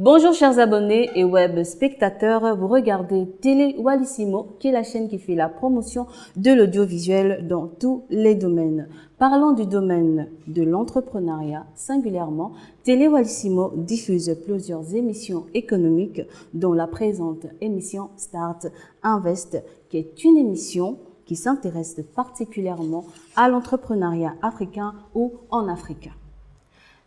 Bonjour chers abonnés et web spectateurs, vous regardez Télé Wallissimo, qui est la chaîne qui fait la promotion de l'audiovisuel dans tous les domaines. Parlant du domaine de l'entrepreneuriat singulièrement, Télé Wallissimo diffuse plusieurs émissions économiques dont la présente émission Start Invest, qui est une émission qui s'intéresse particulièrement à l'entrepreneuriat africain ou en Afrique.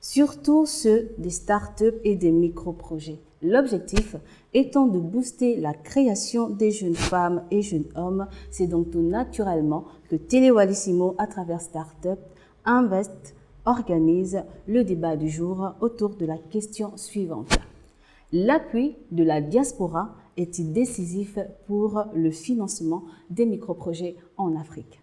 Surtout ceux des startups et des micro-projets. L'objectif étant de booster la création des jeunes femmes et jeunes hommes. C'est donc tout naturellement que Télé Wallissimo, à travers Startup Invest, organise le débat du jour autour de la question suivante. L'appui de la diaspora est-il décisif pour le financement des micro-projets en Afrique?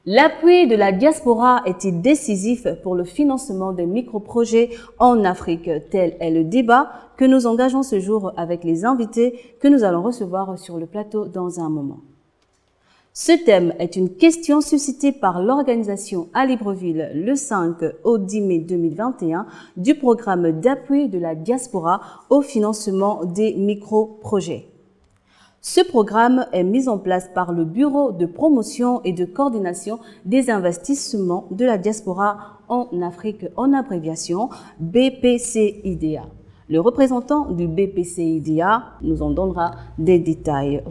L'appui de la diaspora est-il décisif pour le financement des micro-projets en Afrique? Tel est le débat que nous engageons ce jour avec les invités que nous allons recevoir sur le plateau dans un moment. Ce thème est une question suscitée par l'organisation à Libreville le 5 au 10 mai 2021 du programme d'appui de la diaspora au financement des micro-projets. Ce programme est mis en place par le Bureau de promotion et de coordination des investissements de la diaspora en Afrique, en abréviation BPCIDA. Le représentant du BPCIDA nous en donnera des détails.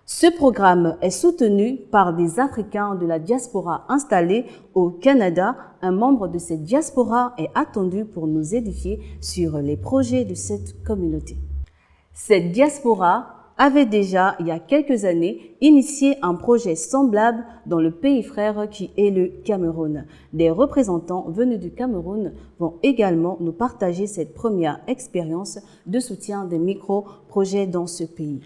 Ce programme est soutenu par des Africains de la diaspora installés au Canada. Un membre de cette diaspora est attendu pour nous édifier sur les projets de cette communauté. Cette diaspora avait déjà, il y a quelques années, initié un projet semblable dans le pays frère qui est le Cameroun. Des représentants venus du Cameroun vont également nous partager cette première expérience de soutien des micro-projets dans ce pays.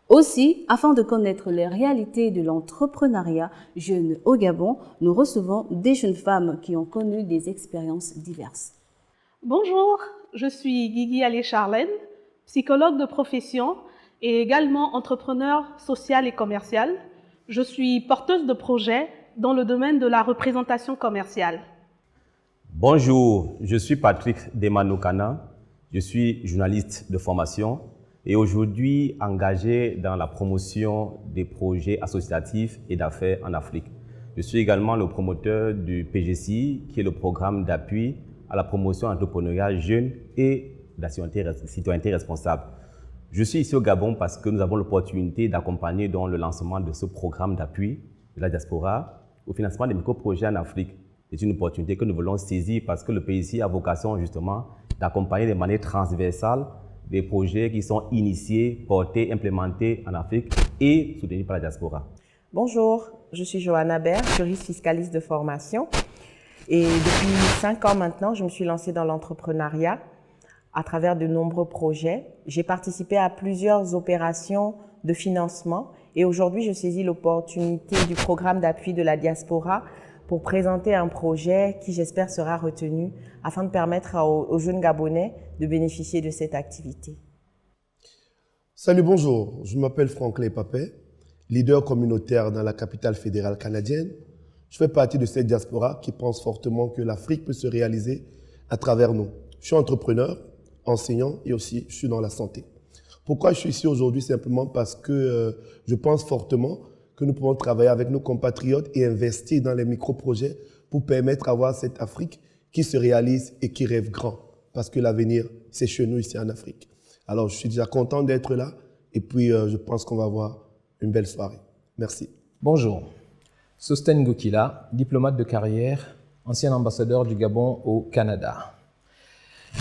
Aussi, afin de connaître les réalités de l'entrepreneuriat jeune au Gabon, nous recevons des jeunes femmes qui ont connu des expériences diverses. Bonjour, je suis Guigui Alé-Charlène, psychologue de profession et également entrepreneur social et commercial. Je suis porteuse de projets dans le domaine de la représentation commerciale. Bonjour, je suis Patrick Demanokana, je suis journaliste de formation et aujourd'hui engagé dans la promotion des projets associatifs et d'affaires en Afrique. Je suis également le promoteur du PGCI, qui est le programme d'appui à la promotion entrepreneuriale jeune et de la citoyenneté responsable. Je suis ici au Gabon parce que nous avons l'opportunité d'accompagner dans le lancement de ce programme d'appui de la diaspora au financement des micro-projets en Afrique. C'est une opportunité que nous voulons saisir parce que le PGCI a vocation justement d'accompagner de manière transversale des projets qui sont initiés, portés, implémentés en Afrique et soutenus par la diaspora. Bonjour, je suis Johanna Baird, juriste fiscaliste de formation et depuis 5 ans maintenant, je me suis lancée dans l'entrepreneuriat à travers de nombreux projets. J'ai participé à plusieurs opérations de financement et aujourd'hui, je saisis l'opportunité du programme d'appui de la diaspora pour présenter un projet qui, j'espère, sera retenu afin de permettre aux jeunes Gabonais de bénéficier de cette activité. Salut, bonjour. Je m'appelle Franklin Papet, leader communautaire dans la capitale fédérale canadienne. Je fais partie de cette diaspora qui pense fortement que l'Afrique peut se réaliser à travers nous. Je suis entrepreneur, enseignant et aussi je suis dans la santé. Pourquoi je suis ici aujourd'hui? Simplement parce que je pense fortement que nous pouvons travailler avec nos compatriotes et investir dans les micro-projets pour permettre d'avoir cette Afrique qui se réalise et qui rêve grand. Parce que l'avenir, c'est chez nous ici en Afrique. Alors, je suis déjà content d'être là et puis je pense qu'on va avoir une belle soirée. Merci. Bonjour, Sosten Gokila, diplomate de carrière, ancien ambassadeur du Gabon au Canada.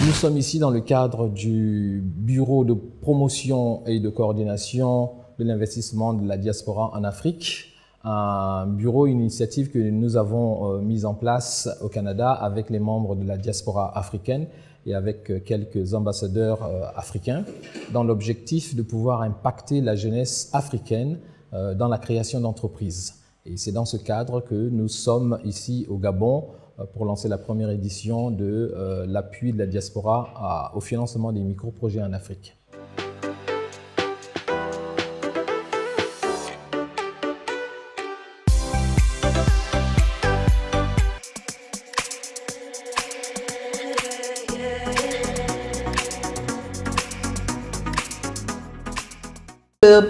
Nous sommes ici dans le cadre du Bureau de promotion et de coordination de l'investissement de la diaspora en Afrique, un bureau, une initiative que nous avons mise en place au Canada avec les membres de la diaspora africaine et avec quelques ambassadeurs africains, dans l'objectif de pouvoir impacter la jeunesse africaine dans la création d'entreprises. Et c'est dans ce cadre que nous sommes ici au Gabon pour lancer la première édition de l'appui de la diaspora au financement des micro-projets en Afrique.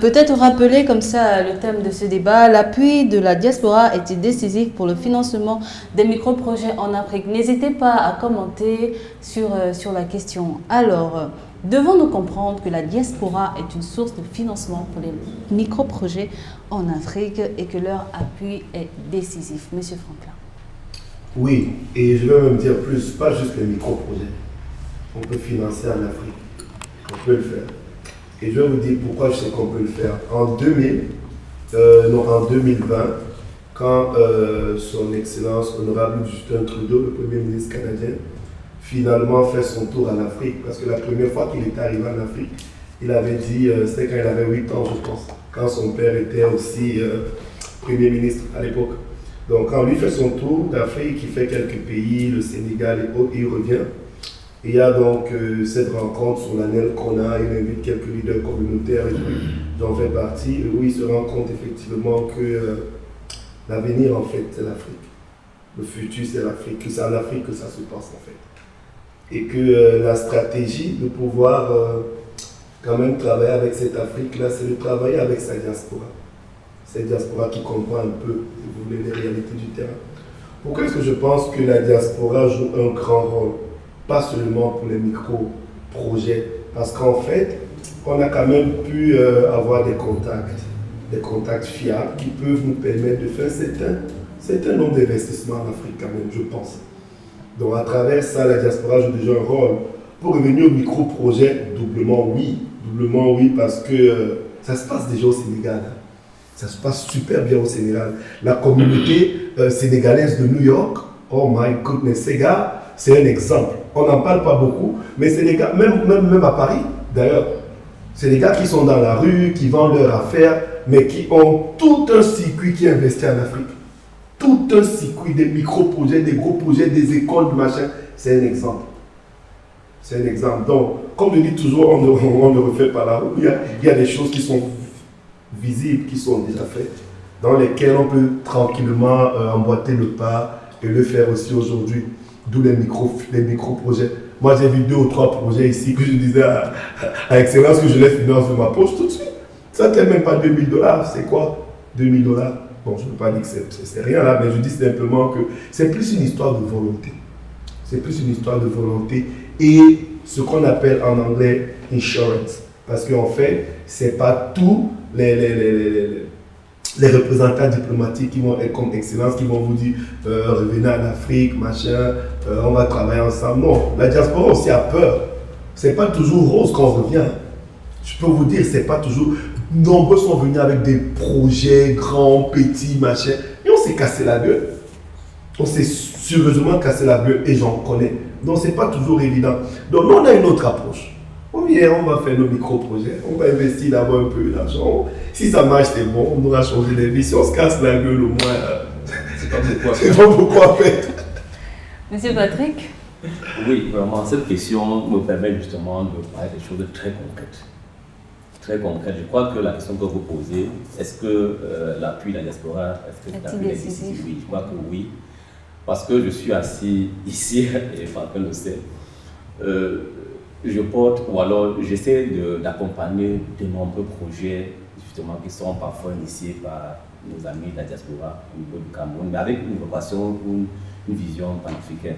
Peut-être rappeler comme ça le thème de ce débat, l'appui de la diaspora est-il décisif pour le financement des micro-projets en Afrique? N'hésitez pas à commenter sur la question. Alors, devons-nous comprendre que la diaspora est une source de financement pour les micro-projets en Afrique et que leur appui est décisif? Monsieur Franklin. Oui, et je vais même dire plus, pas juste les micro-projets. On peut financer en Afrique, on peut le faire. Et je vais vous dire pourquoi je sais qu'on peut le faire. En 2020, quand son Excellence honorable Justin Trudeau, le Premier ministre canadien, finalement fait son tour en Afrique, parce que la première fois qu'il est arrivé en Afrique, il avait dit, c'était quand il avait 8 ans je pense, quand son père était aussi Premier ministre à l'époque. Donc quand lui fait son tour d'Afrique, il fait quelques pays, le Sénégal et autres, il revient. Et il y a donc cette rencontre solennelle qu'on a, il invite quelques leaders communautaires et j'en fais partie, où il se rend compte effectivement que l'avenir en fait c'est l'Afrique. Le futur c'est l'Afrique, que c'est en Afrique que ça se passe en fait. Et que la stratégie de pouvoir quand même travailler avec cette Afrique-là, c'est de travailler avec sa diaspora. Cette diaspora qui comprend un peu, si vous voulez, les réalités du terrain. Pourquoi est-ce que je pense que la diaspora joue un grand rôle? Pas seulement pour les micro-projets, parce qu'en fait, on a quand même pu avoir des contacts fiables qui peuvent nous permettre de faire certain nombre d'investissements en Afrique quand même, je pense. Donc à travers ça, la diaspora joue déjà un rôle. Pour revenir au micro-projet, doublement oui, parce que ça se passe déjà au Sénégal. Ça se passe super bien au Sénégal. La communauté sénégalaise de New York, oh my goodness, ces gars, c'est un exemple. On n'en parle pas beaucoup, mais c'est des gars, même à Paris d'ailleurs, c'est des gars qui sont dans la rue, qui vendent leurs affaires, mais qui ont tout un circuit qui investit en Afrique. Tout un circuit, des micro-projets, des gros projets, des écoles, du machin. C'est un exemple. C'est un exemple. Donc, comme je dis toujours, on ne refait pas la roue. Il y a des choses qui sont visibles, qui sont déjà faites, dans lesquelles on peut tranquillement emboîter le pas et le faire aussi aujourd'hui. D'où les micro-projets. Moi, j'ai vu 2 ou 3 projets ici que je disais à Excellence que je les finance de ma poche tout de suite. Ça ne même pas $2000. C'est quoi $2000? Bon, je ne veux pas dire que c'est rien là, mais je dis simplement que c'est plus une histoire de volonté. C'est plus une histoire de volonté et ce qu'on appelle en anglais insurance. Parce qu'en fait, ce n'est pas tous les représentants diplomatiques qui vont être comme Excellence, qui vont vous dire revenez en Afrique, machin, on va travailler ensemble. Non, la diaspora aussi a peur. Ce n'est pas toujours rose quand on revient. Je peux vous dire, ce n'est pas toujours. Nombreux sont venus avec des projets grands, petits, machin, et on s'est cassé la gueule. On s'est sérieusement cassé la gueule et j'en connais. Donc ce n'est pas toujours évident. Donc nous, on a une autre approche. On vient, on va faire nos micro-projets, on va investir d'abord un peu d'argent. Si ça marche, c'est bon, on aura changé de vie. Si on se casse la gueule, au moins, c'est pas beaucoup à faire. Monsieur Patrick? Oui, vraiment, cette question me permet justement de parler des choses très concrètes. Très concrètes. Je crois que la question que vous posez, est-ce que l'appui de la diaspora, est-ce que l'appui est décisif? Oui, je crois que oui. Parce que je suis assis ici, et Franklin le sait, je porte, ou alors j'essaie d'accompagner de nombreux projets justement qui sont parfois initiés par nos amis de la diaspora au niveau du Cameroun, mais avec une vocation, une vision panafricaine.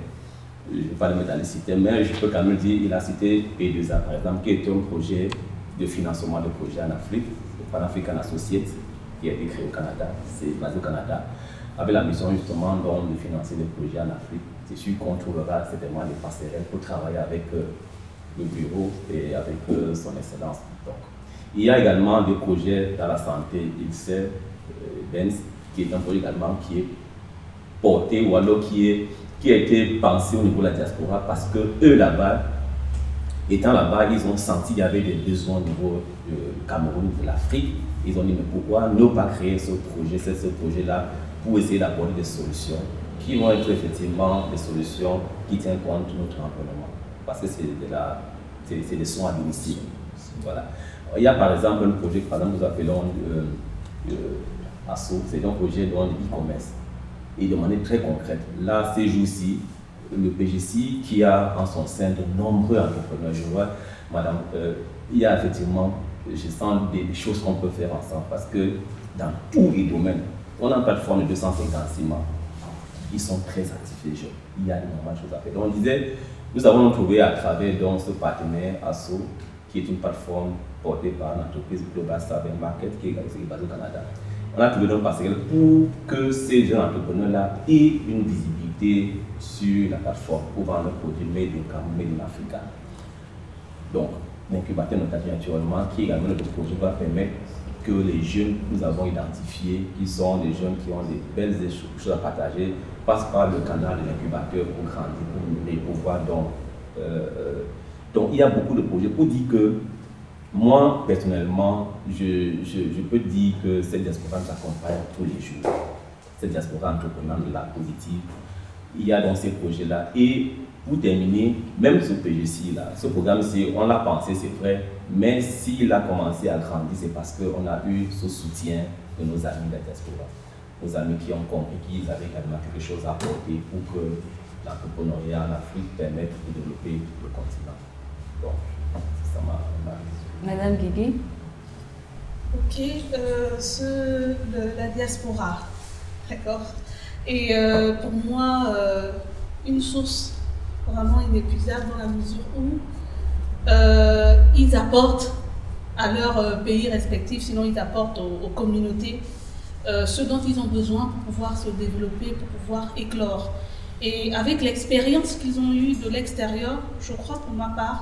Je ne vais pas le mettre dans les cités, mais je peux quand même dire, il a cité P2A par exemple, qui est un projet de financement de projets en Afrique, le Pan-African Associates, qui a été créé au Canada, c'est basé au Canada, avec la mission justement de financer des projets en Afrique. C'est sûr qu'on trouvera certainement des passerelles pour travailler avec le bureau et avec son excellence. Donc, il y a également des projets dans la santé, ILSER, BENS, qui est un projet également qui est porté ou alors qui a été pensé au niveau de la diaspora parce que eux là-bas, étant là-bas, ils ont senti qu'il y avait des besoins au niveau du Cameroun, de l'Afrique. Ils ont dit mais pourquoi ne pas créer ce projet-là pour essayer d'apporter des solutions qui vont être effectivement des solutions qui tiennent compte de notre environnement. Parce que c'est des soins à domicile. Voilà. Il y a par exemple un projet que nous appelons ASSO, c'est un projet de e-commerce. Et de manière très concrète, là, ces jours-ci, le PGC qui a en son sein de nombreux entrepreneurs, je vois, madame, il y a effectivement je sens des choses qu'on peut faire ensemble parce que dans tous les domaines, on a une plateforme de 256 membres. Ils sont très actifs, les jeunes. Il y a énormément de choses à faire. Donc, on disait, nous avons trouvé à travers donc, ce partenaire ASSO, qui est une plateforme portée par l'entreprise Global Saving Market, qui est basée au Canada. On a trouvé donc partenaire pour que ces jeunes entrepreneurs-là aient une visibilité sur la plateforme pour vendre leurs produits made in Cameroun, made in Africa. Donc, l'incubateur naturellement, qui est également notre projet, va permettre que les jeunes que nous avons identifiés, qui sont des jeunes qui ont des belles choses à partager, passent par le canal de l'incubateur pour grandir, pour mener, pour voir. Donc, il y a beaucoup de projets pour dire que moi, personnellement, je peux dire que cette diaspora nous accompagne tous les jours. Cette diaspora entreprenante de la positive. Il y a donc ces projets-là. Et pour terminer, même ce PGC là, ce programme-ci, on l'a pensé, c'est vrai, mais s'il a commencé à grandir, c'est parce qu'on a eu ce soutien de nos amis de la diaspora. Nos amis qui ont compris qu'ils avaient également quelque chose à apporter pour que l'entrepreneuriat en Afrique permette de développer le continent. Donc, c'est ça ma vision. Madame Guigui. Ok, la diaspora, d'accord. Et pour moi, une source vraiment inépuisable dans la mesure où ils apportent à leur pays respectif, sinon ils apportent aux communautés ce dont ils ont besoin pour pouvoir se développer, pour pouvoir éclore. Et avec l'expérience qu'ils ont eue de l'extérieur, je crois pour ma part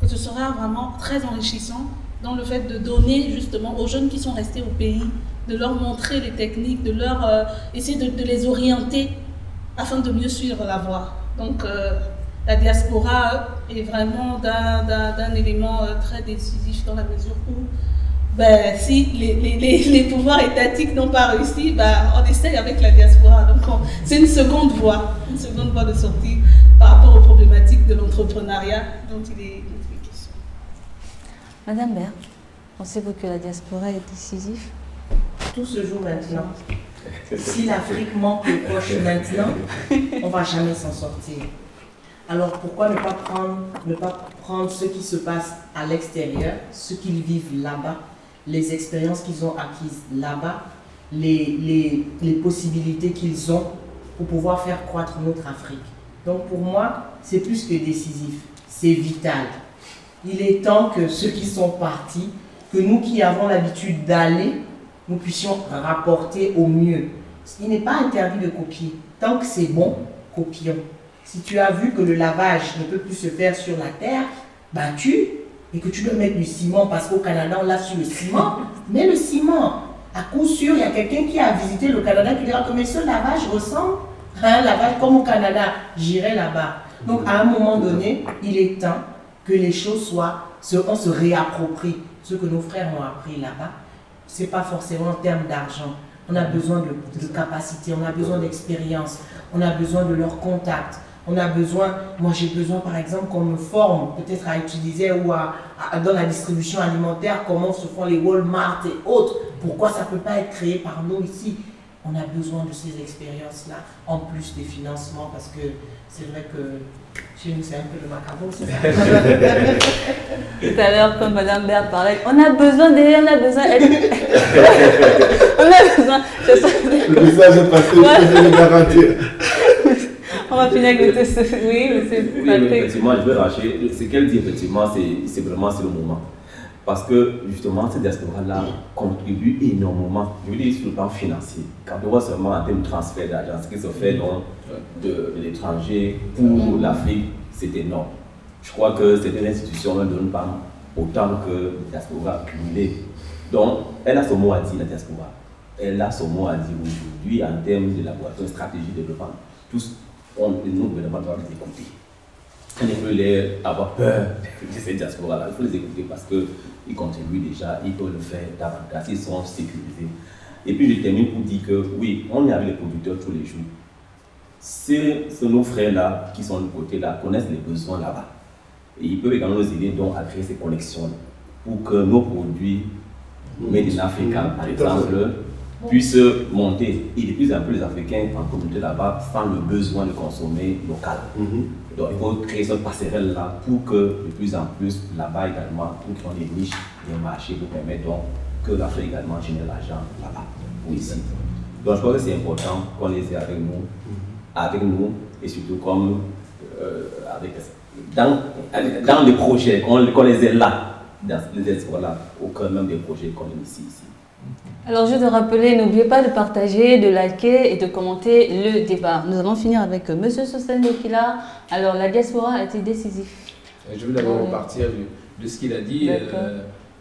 que ce sera vraiment très enrichissant dans le fait de donner justement aux jeunes qui sont restés au pays, de leur montrer les techniques, de leur essayer de les orienter afin de mieux suivre la voie. Donc la diaspora est vraiment d'un élément très décisif dans la mesure où si les pouvoirs étatiques n'ont pas réussi, on essaye avec la diaspora. Donc c'est une seconde voie de sortie par rapport aux problématiques de l'entrepreneuriat dont il est question. Madame Baird, pensez-vous que la diaspora est décisive? Tout se joue maintenant. Si l'Afrique manque le coche maintenant, on ne va jamais s'en sortir. Alors pourquoi ne pas prendre ce qui se passe à l'extérieur, ce qu'ils vivent là-bas, les expériences qu'ils ont acquises là-bas, les possibilités qu'ils ont pour pouvoir faire croître notre Afrique. Donc pour moi, c'est plus que décisif, c'est vital. Il est temps que ceux qui sont partis, que nous qui avons l'habitude d'aller, nous puissions rapporter au mieux. Il n'est pas interdit de copier. Tant que c'est bon, copions. Si tu as vu que le lavage ne peut plus se faire sur la terre battue et que tu dois mettre du ciment parce qu'au Canada on lave sur le ciment, mets le ciment. À coup sûr, il y a quelqu'un qui a visité le Canada qui dira que mais ce lavage ressemble à un lavage comme au Canada. J'irai là-bas. Donc à un moment donné, il est temps que les choses on se réapproprie ce que nos frères ont appris là-bas. Ce n'est pas forcément en termes d'argent. On a besoin de capacité, on a besoin d'expérience, on a besoin de leur contact. On a besoin, moi j'ai besoin par exemple qu'on me forme peut-être à utiliser ou dans la distribution alimentaire, comment se font les Walmart et autres. Pourquoi ça ne peut pas être créé par nous ici? On a besoin de ces expériences-là, en plus des financements, parce que c'est vrai que chez nous c'est un peu le macabre. Tout à l'heure, quand Madame Baird parlait, on a besoin. Le message est passé, je peux le garantir. On va finir avec ce. Oui, monsieur Patrick. Oui, effectivement, je veux racheter. Ce qu'elle dit, effectivement, c'est vraiment le moment. Parce que, justement, cette diaspora-là contribue énormément, je veux dire, sur le plan financier. Quand on voit seulement en termes de transfert d'argent, ce qui se fait donc, de l'étranger pour l'Afrique, c'est énorme. Je crois que certaines institutions ne donnent pas autant que la diaspora accumulée. Donc, elle a son mot à dire, la diaspora. Elle a son mot à dire aujourd'hui en termes d'élaboration, stratégie de développement. Tous, nous, gouvernements doivent les écouter. On ne peut les avoir peur de ces diasporas-là. Il faut les écouter parce qu'ils contribuent déjà, ils peuvent le faire davantage, ils sont sécurisés. Et puis je termine pour dire que oui, on est avec les producteurs tous les jours. C'est nos frères-là qui sont de côté là, connaissent les besoins là-bas. Et ils peuvent également nous aider donc à créer ces connexions pour que nos produits, made in Africa par exemple, puissent monter. Et de plus en plus les Africains en communauté là-bas sentent le besoin de consommer local. Donc il faut créer cette passerelle-là pour que de plus en plus là-bas également, nous créons des niches et un marché pour permettre donc que l'Afrique également génère l'argent là-bas ou ici. Donc je pense que c'est important qu'on les ait avec nous et surtout comme dans les projets, qu'on les ait là, dans les espoirs là, au cœur même des projets qu'on initie ici. Alors, je te rappeler, n'oubliez pas de partager, de liker et de commenter le débat. Nous allons finir avec M. Sostène Gokila. Alors, la diaspora a été décisive. Je veux d'abord repartir de ce qu'il a dit.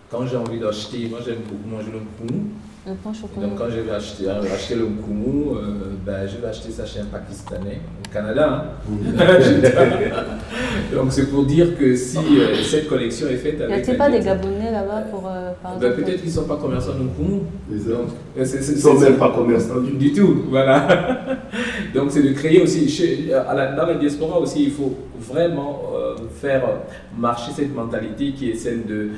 Quand j'ai envie d'acheter, moi j'aime beaucoup manger le mkoumou. Donc quand je vais acheter le mkoumou, je vais acheter ça chez un Pakistanais, au Canada. Donc c'est pour dire que si cette collection est faite avec... Y a-t-il pas des Gabonais là-bas pour par exemple? Peut-être qu'ils ne sont pas commerçants de mkoumou. Ils ne sont même pas commerçants du tout. Voilà. Donc c'est de créer aussi, dans la diaspora aussi, il faut vraiment faire marcher cette mentalité qui est celle de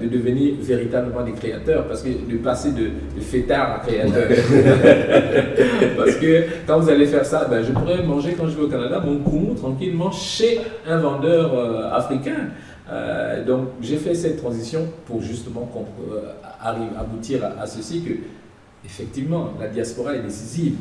devenir véritablement des créateurs, parce que de passer de fêtard à créateur. Parce que quand vous allez faire ça, je pourrais manger quand je vais au Canada mon koumou tranquillement chez un vendeur africain. Donc j'ai fait cette transition pour justement aboutir à ceci, que effectivement la diaspora est décisive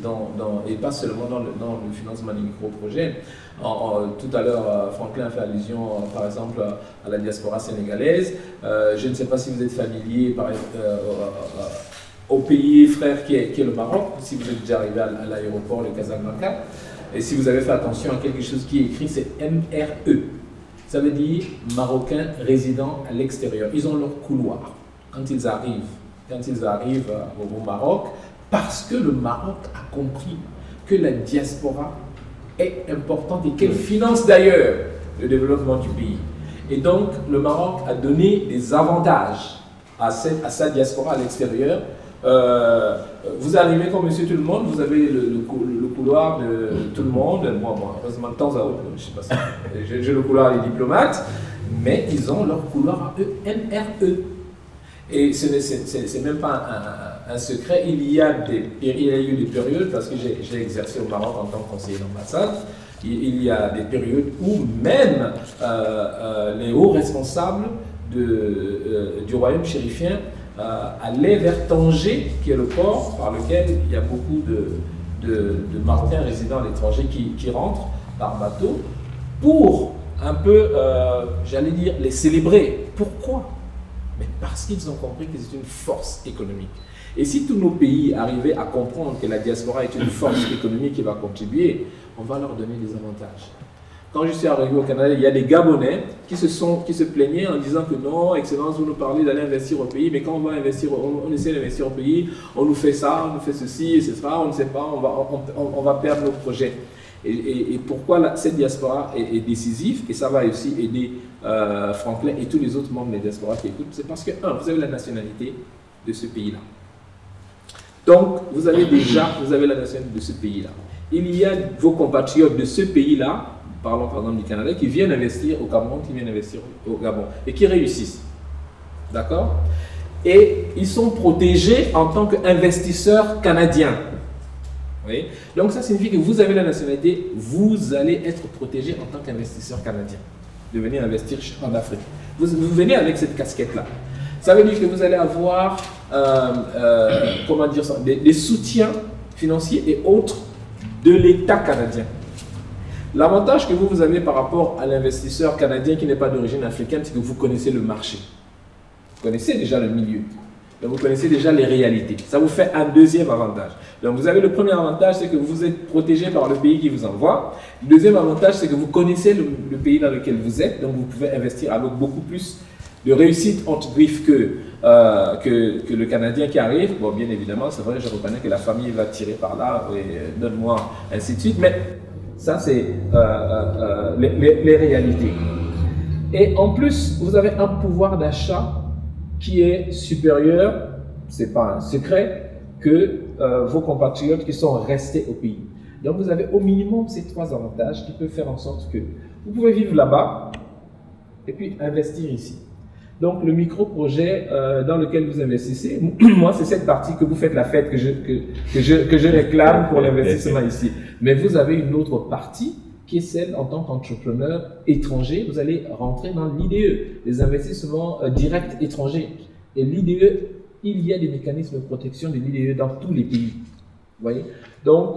et pas seulement dans le financement des micro-projets. Tout à l'heure, Franklin a fait allusion par exemple à la diaspora sénégalaise. Je ne sais pas si vous êtes familier au pays frère qui est le Maroc, si vous êtes déjà arrivé à l'aéroport de Casablanca, et si vous avez fait attention à quelque chose qui est écrit, c'est MRE. Ça veut dire Marocains résidant à l'extérieur. Ils ont leur couloir quand ils arrivent au Maroc, parce que le Maroc a compris que la diaspora est importante et qu'elle finance d'ailleurs le développement du pays. Et donc le Maroc a donné des avantages à sa diaspora à l'extérieur. Vous arrivez comme monsieur tout le monde, vous avez le couloir de tout le monde. Moi, heureusement, de temps à autre, je sais pas si j'ai le couloir des diplomates, mais ils ont leur couloir à eux, MRE. Et ce n'est même pas un secret, il y a eu des périodes, parce que j'ai exercé au Maroc en tant que conseiller d'ambassade, il y a des périodes où même les hauts responsables du royaume chérifien allaient vers Tanger, qui est le port par lequel il y a beaucoup de Marocains résidant à l'étranger qui rentrent par bateau, pour un peu, j'allais dire, les célébrer. Pourquoi ? Mais parce qu'ils ont compris que c'est une force économique. Et si tous nos pays arrivaient à comprendre que la diaspora est une force économique qui va contribuer, on va leur donner des avantages. Quand je suis arrivé au Canada, il y a des Gabonais qui se plaignaient en disant que non, Excellence, vous nous parlez d'aller investir au pays, mais quand on va investir, on essaie d'investir au pays, on nous fait ça, on nous fait ceci, etc. On ne sait pas, on va perdre nos projets. Et pourquoi cette diaspora est décisive, et ça va aussi aider Franklin et tous les autres membres de la diaspora qui écoutent, c'est parce que, vous avez la nationalité de ce pays-là. Donc, vous avez la nationalité de ce pays-là. Il y a vos compatriotes de ce pays-là, parlons par exemple du Canada, qui viennent investir au Cameroun, qui viennent investir au Gabon, et qui réussissent. D'accord ? Et ils sont protégés en tant qu'investisseurs canadiens. Oui. Donc ça signifie que vous avez la nationalité, vous allez être protégé en tant qu'investisseur canadien, de venir investir en Afrique. Vous venez avec cette casquette-là. Ça veut dire que vous allez avoir des soutiens financiers et autres de l'État canadien. L'avantage que vous avez par rapport à l'investisseur canadien qui n'est pas d'origine africaine, c'est que vous connaissez le marché. Vous connaissez déjà le milieu. Donc vous connaissez déjà les réalités. Ça vous fait un deuxième avantage. Donc vous avez le premier avantage, c'est que vous êtes protégé par le pays qui vous envoie. Le deuxième avantage, c'est que vous connaissez le pays dans lequel vous êtes. Donc vous pouvez investir avec beaucoup plus de réussite entre griffes que le Canadien qui arrive. Bon, bien évidemment, c'est vrai, je reconnais que la famille va tirer par là, et donne-moi, ainsi de suite. Mais ça, c'est les réalités. Et en plus, vous avez un pouvoir d'achat qui est supérieur, ce n'est pas un secret, que vos compatriotes qui sont restés au pays. Donc vous avez au minimum ces trois avantages qui peuvent faire en sorte que vous pouvez vivre là-bas et puis investir ici. Donc le micro-projet dans lequel vous investissez, moi c'est cette partie que vous faites la fête que je réclame pour l'investissement ici. Mais vous avez une autre partie qui est celle en tant qu'entrepreneur étranger, vous allez rentrer dans l'IDE, les investissements directs étrangers. Et l'IDE, il y a des mécanismes de protection de l'IDE dans tous les pays. Vous voyez? Donc,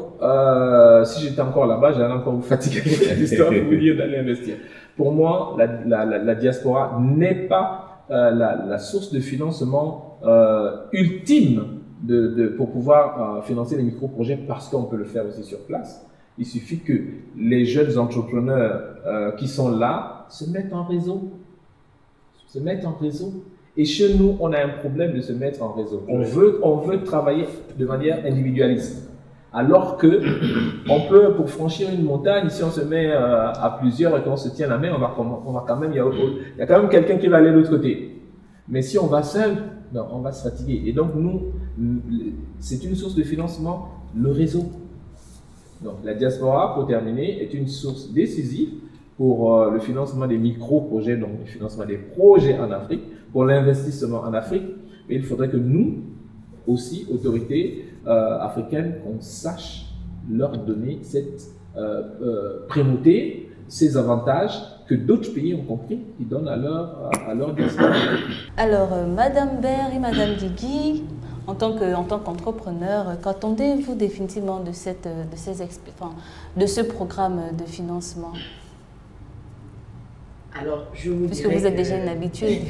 si j'étais encore là-bas, j'allais encore vous fatiguer avec l'histoire pour vous dire d'aller investir. Pour moi, la diaspora n'est pas la source de financement ultime pour pouvoir financer les micro-projets, parce qu'on peut le faire aussi sur place. Il suffit que les jeunes entrepreneurs qui sont là se mettent en réseau. Et chez nous, on a un problème de se mettre en réseau. On veut travailler de manière individualiste. Alors que on peut, pour franchir une montagne, si on se met à plusieurs et qu'on se tient la main, on va quand même, il y a quand même quelqu'un qui va aller de l'autre côté. Mais si on va seul, non, on va se fatiguer. Et donc nous, c'est une source de financement, le réseau. Donc la diaspora, pour terminer, est une source décisive pour le financement des micro-projets, donc le financement des projets en Afrique, pour l'investissement en Afrique. Mais il faudrait que nous, aussi, autorités africaines, qu'on sache leur donner cette primauté, ces avantages que d'autres pays ont compris, qui donnent à leur diaspora. Alors, Madame Baird et Madame Guigui, en tant qu'entrepreneur, qu'attendez-vous définitivement de ce programme de financement? Alors, je vous Puisque dirais vous êtes déjà une habitude.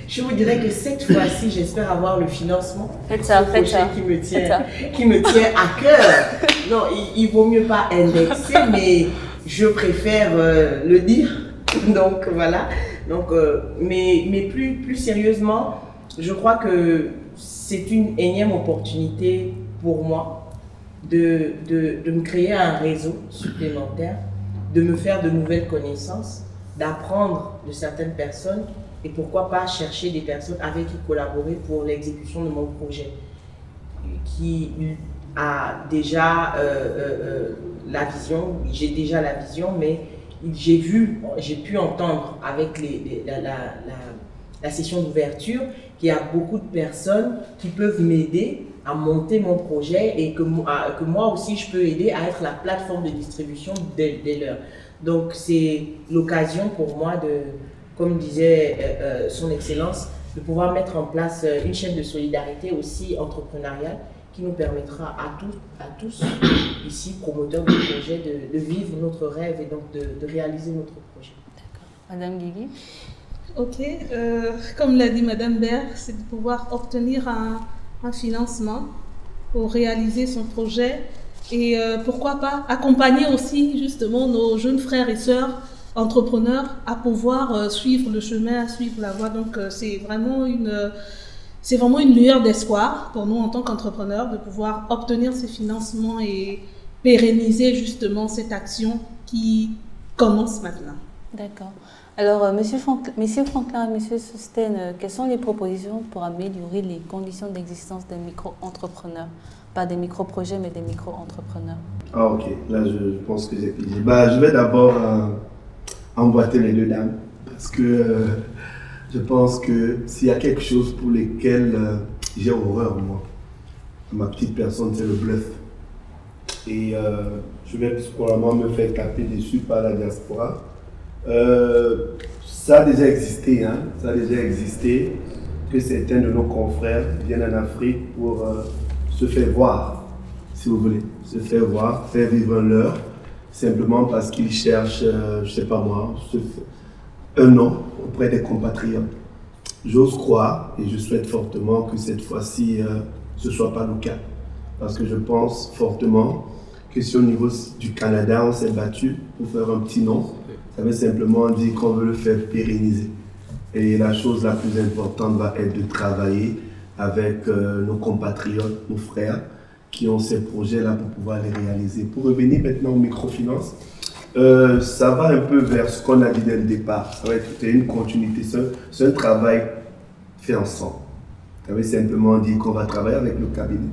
Je vous dirais que cette fois-ci, j'espère avoir le financement. Faites ça. Qui me tient à cœur. Non, il vaut mieux pas indexer, mais je préfère le dire. Donc voilà. Donc, mais plus sérieusement, je crois que c'est une énième opportunité pour moi de me créer un réseau supplémentaire, de me faire de nouvelles connaissances, d'apprendre de certaines personnes et pourquoi pas chercher des personnes avec qui collaborer pour l'exécution de mon projet qui a déjà la vision. J'ai déjà la vision, mais j'ai pu entendre avec la session d'ouverture qu'il y a beaucoup de personnes qui peuvent m'aider à monter mon projet et que moi aussi je peux aider à être la plateforme de distribution des leurs. Donc c'est l'occasion pour moi comme disait son Excellence, de pouvoir mettre en place une chaîne de solidarité aussi entrepreneuriale qui nous permettra à tous ici, promoteurs de projet, de vivre notre rêve et donc de réaliser notre projet. D'accord. Madame Guigui? Ok, comme l'a dit Madame Baird, c'est de pouvoir obtenir un financement pour réaliser son projet et pourquoi pas accompagner aussi justement nos jeunes frères et sœurs entrepreneurs à pouvoir suivre le chemin, à suivre la voie. Donc c'est vraiment une lueur d'espoir pour nous en tant qu'entrepreneurs de pouvoir obtenir ces financements et pérenniser justement cette action qui commence maintenant. D'accord. Alors, Monsieur Franklin et Monsieur Sosten, quelles sont les propositions pour améliorer les conditions d'existence des micro-entrepreneurs? Pas des micro-projets, mais des micro-entrepreneurs. Ah ok, là je pense que j'ai pigé. Je vais d'abord emboîter les deux dames, parce que je pense que s'il y a quelque chose pour lesquels j'ai horreur, moi, ma petite personne, c'est le bluff. Et je vais probablement me faire taper dessus par la diaspora. Ça a déjà existé, que certains de nos confrères viennent en Afrique pour se faire voir, si vous voulez, se faire voir, faire vivre un leurre, simplement parce qu'ils cherchent, je sais pas moi, un nom auprès des compatriotes. J'ose croire et je souhaite fortement que cette fois-ci, ce ne soit pas le cas. Parce que je pense fortement que si au niveau du Canada, on s'est battu pour faire un petit nom, ça veut simplement dire qu'on veut le faire pérenniser. Et la chose la plus importante va être de travailler avec nos compatriotes, nos frères, qui ont ces projets-là pour pouvoir les réaliser. Pour revenir maintenant aux microfinances, ça va un peu vers ce qu'on a dit dès le départ. Ça va être une continuité, c'est un travail fait ensemble. Ça veut simplement dire qu'on va travailler avec le cabinet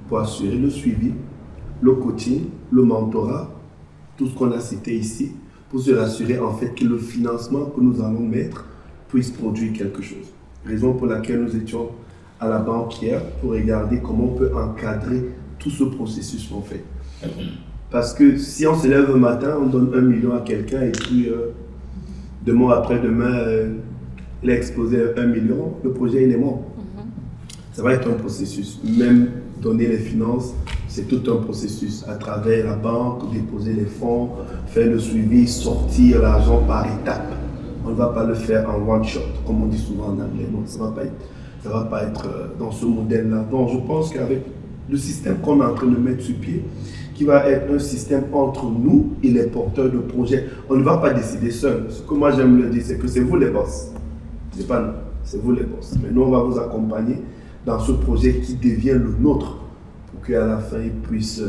pour assurer le suivi, le coaching, le mentorat, tout ce qu'on a cité ici, pour se rassurer en fait que le financement que nous allons mettre puisse produire quelque chose. Raison pour laquelle nous étions à la banque hier pour regarder comment on peut encadrer tout ce processus en fait. Parce que si on se lève un matin, on donne 1 million à quelqu'un et puis demain après-demain, il a explosé 1 million, le projet il est mort. Ça va être un processus. Même donner les finances, c'est tout un processus. À travers la banque, déposer les fonds, faire le suivi, sortir l'argent par étapes. On ne va pas le faire en one shot, comme on dit souvent en anglais. Donc ça ne va pas être dans ce modèle-là. Donc je pense qu'avec le système qu'on est en train de mettre sur pied, qui va être un système entre nous et les porteurs de projets, on ne va pas décider seul. Ce que moi j'aime le dire, c'est que c'est vous les boss. C'est pas nous, c'est vous les boss. Mais nous, on va vous accompagner dans ce projet qui devient le nôtre pour qu'à la fin, il puisse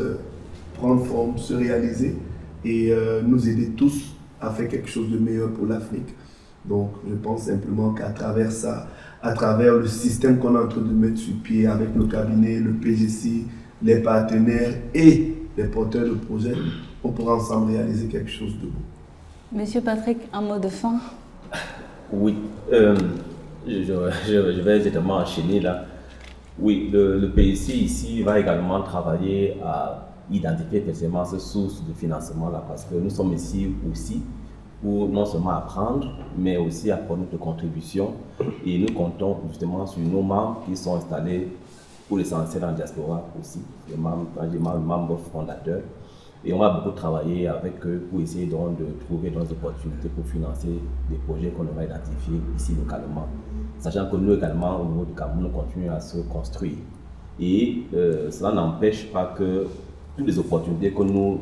prendre forme, se réaliser et nous aider tous à faire quelque chose de meilleur pour l'Afrique. Donc, je pense simplement qu'à travers ça, à travers le système qu'on est en train de mettre sur pied avec le cabinet, le PGC, les partenaires et les porteurs de projets, on pourra ensemble réaliser quelque chose de beau. Monsieur Patrick, un mot de fin? Oui, je vais évidemment enchaîner là. Oui, le PSC ici va également travailler à identifier effectivement ces sources de financement là, parce que nous sommes ici aussi pour non seulement apprendre, mais aussi apporter notre contribution. Et nous comptons justement sur nos membres qui sont installés pour l'essentiel en diaspora aussi, les membres fondateurs. Et on va beaucoup travailler avec eux pour essayer donc de trouver des opportunités pour financer des projets qu'on aura identifiés ici localement. Sachant que nous également, au niveau du Cameroun, nous continuons à se construire. Et cela n'empêche pas que toutes les opportunités que nous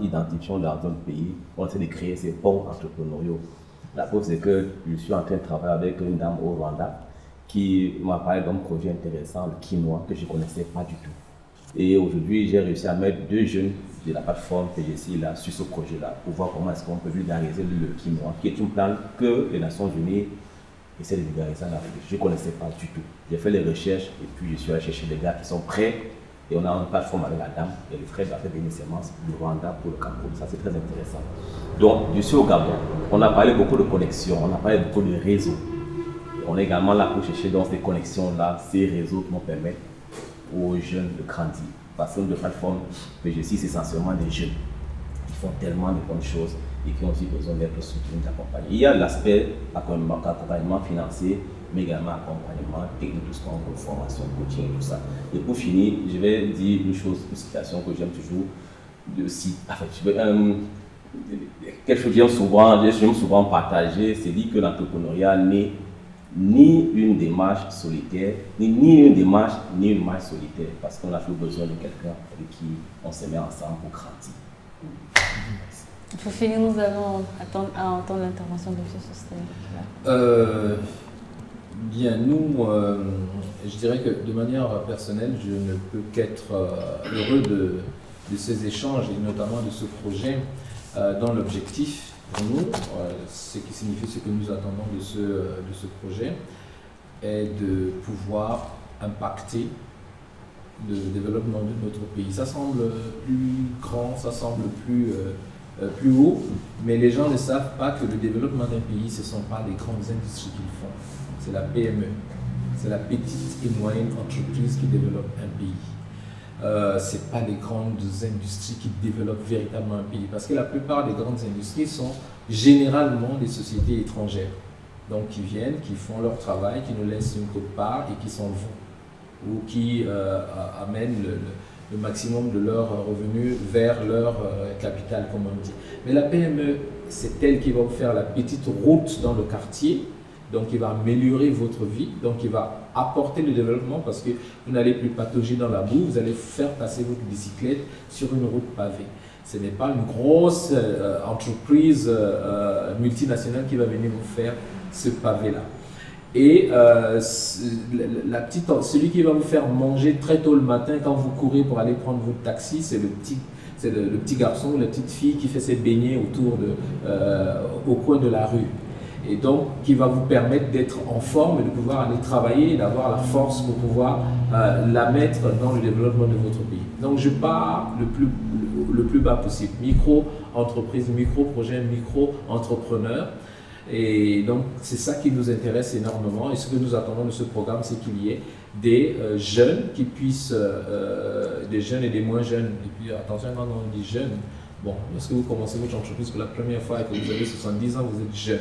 identifions dans un pays, on essaie de créer ces ponts entrepreneuriaux. La preuve, c'est que je suis en train de travailler avec une dame au Rwanda qui m'a parlé d'un projet intéressant, le quinoa, que je ne connaissais pas du tout. Et aujourd'hui, j'ai réussi à mettre 2 jeunes de la plateforme PGC là, sur ce projet-là pour voir comment est-ce qu'on peut vulgariser le quinoa, qui est une plante que les Nations Unies essaient de vulgariser en Afrique. Je ne connaissais pas du tout. J'ai fait les recherches et puis je suis allé chercher des gars qui sont prêts. Et on a une plateforme avec la dame et le frère a fait des semences du Rwanda pour le Cameroun. Ça, c'est très intéressant. Donc, je suis au Gabon. On a parlé beaucoup de connexions, on a parlé beaucoup de réseaux. On est également là pour chercher dans ces connexions-là, ces réseaux qui nous permettent aux jeunes de grandir. Parce que notre plateforme PGC, c'est essentiellement des jeunes qui font tellement de bonnes choses et qui ont aussi besoin d'être soutenus, d'accompagnés. Il y a l'aspect accompagnement financier, mais également accompagnement technique, tout ce qu'on veut, formation, coaching et tout ça. Et pour finir, je vais dire une chose, une citation que j'aime toujours, quelque chose que j'aime souvent partager, c'est dire que l'entrepreneuriat n'est ni une démarche solitaire, ni une démarche, ni une marche solitaire, parce qu'on a toujours besoin de quelqu'un avec qui on se met ensemble pour grandir. Pour finir, nous allons entendre l'intervention de M. Sosthène. Bien, nous, je dirais que de manière personnelle, je ne peux qu'être heureux de ces échanges et notamment de ce projet dont l'objectif pour nous, ce qui signifie ce que nous attendons de ce projet, est de pouvoir impacter le développement de notre pays. Ça semble plus grand, ça semble plus haut, mais les gens ne savent pas que le développement d'un pays, ce ne sont pas les grandes industries qu'ils font. C'est la PME, c'est la petite et moyenne entreprise qui développe un pays. Ce n'est pas les grandes industries qui développent véritablement un pays, parce que la plupart des grandes industries sont généralement des sociétés étrangères, donc qui viennent, qui font leur travail, qui nous laissent une quote-part et qui s'en vont, ou qui amènent le maximum de leurs revenus vers leur capital, comme on dit. Mais la PME, c'est elle qui va vous faire la petite route dans le quartier, donc il va améliorer votre vie, donc il va apporter le développement parce que vous n'allez plus patauger dans la boue, vous allez faire passer votre bicyclette sur une route pavée. Ce n'est pas une grosse entreprise multinationale qui va venir vous faire ce pavé-là. Et celui qui va vous faire manger très tôt le matin quand vous courez pour aller prendre votre taxi, c'est le petit garçon ou la petite fille qui fait ses beignets au coin de la rue. Et donc, qui va vous permettre d'être en forme et de pouvoir aller travailler et d'avoir la force pour pouvoir la mettre dans le développement de votre pays. Donc, je pars le plus bas possible. Micro-entreprise, micro-projet, micro-entrepreneur. Et donc, c'est ça qui nous intéresse énormément. Et ce que nous attendons de ce programme, c'est qu'il y ait des jeunes qui puissent, des jeunes et des moins jeunes. Et puis attention, quand on dit jeunes, bon, lorsque vous commencez votre entreprise pour la première fois et que vous avez 70 ans, vous êtes jeune.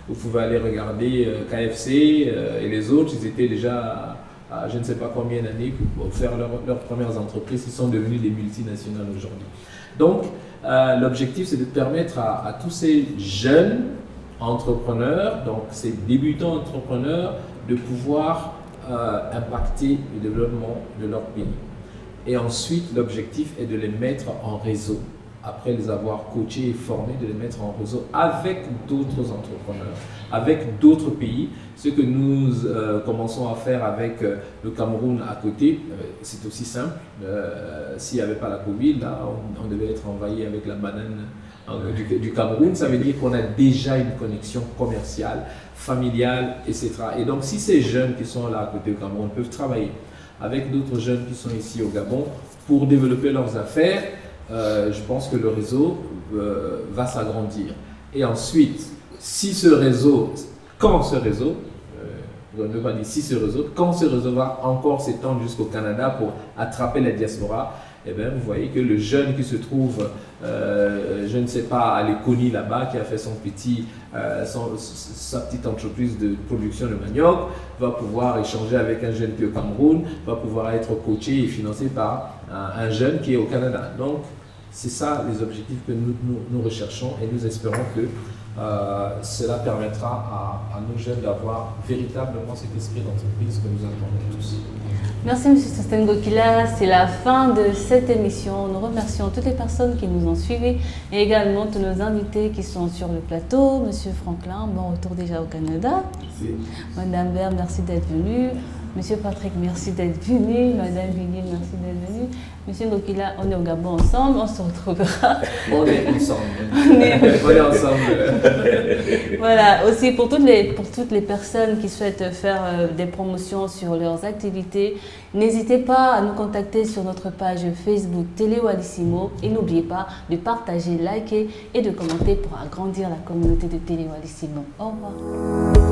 Vous pouvez aller regarder KFC et les autres, ils étaient déjà à je ne sais pas combien d'années pour faire leurs premières entreprises. Ils sont devenus des multinationales aujourd'hui. Donc, l'objectif, c'est de permettre à tous ces jeunes entrepreneurs, donc ces débutants entrepreneurs, de pouvoir impacter le développement de leur pays. Et ensuite, l'objectif est de les mettre en réseau. Après les avoir coachés et formés, de les mettre en réseau avec d'autres entrepreneurs, avec d'autres pays. Ce que nous commençons à faire avec le Cameroun à côté, c'est aussi simple. S'il n'y avait pas la Covid, là, on devait être envahi avec la banane du Cameroun. Ça veut dire qu'on a déjà une connexion commerciale, familiale, etc. Et donc, si ces jeunes qui sont là à côté du Cameroun peuvent travailler avec d'autres jeunes qui sont ici au Gabon pour développer leurs affaires, je pense que le réseau va s'agrandir. Et ensuite, si ce réseau, quand ce réseau, ne pas dire si ce réseau, quand ce réseau va encore s'étendre jusqu'au Canada pour attraper la diaspora, eh bien, vous voyez que le jeune qui se trouve, je ne sais pas, à Léconie là-bas, qui a fait sa petite entreprise de production de manioc, va pouvoir échanger avec un jeune qui est au Cameroun, va pouvoir être coaché et financé par un jeune qui est au Canada. Donc, c'est ça les objectifs que nous recherchons et nous espérons que cela permettra à nos jeunes d'avoir véritablement cet esprit d'entreprise que nous attendons tous. Merci M. Sostène Gokila, c'est la fin de cette émission. Nous remercions toutes les personnes qui nous ont suivis et également tous nos invités qui sont sur le plateau. M. Franklin, bon retour déjà au Canada. Merci. Madame Bert, merci d'être venue. Monsieur Patrick, merci d'être venu. Madame Vigil, merci d'être venue. Monsieur Gokila, on est au Gabon ensemble, on se retrouvera. On est ensemble. On est ensemble. Voilà, aussi pour toutes les personnes qui souhaitent faire des promotions sur leurs activités, n'hésitez pas à nous contacter sur notre page Facebook Télé Wallissimo et n'oubliez pas de partager, liker et de commenter pour agrandir la communauté de Télé Wallissimo. Au revoir.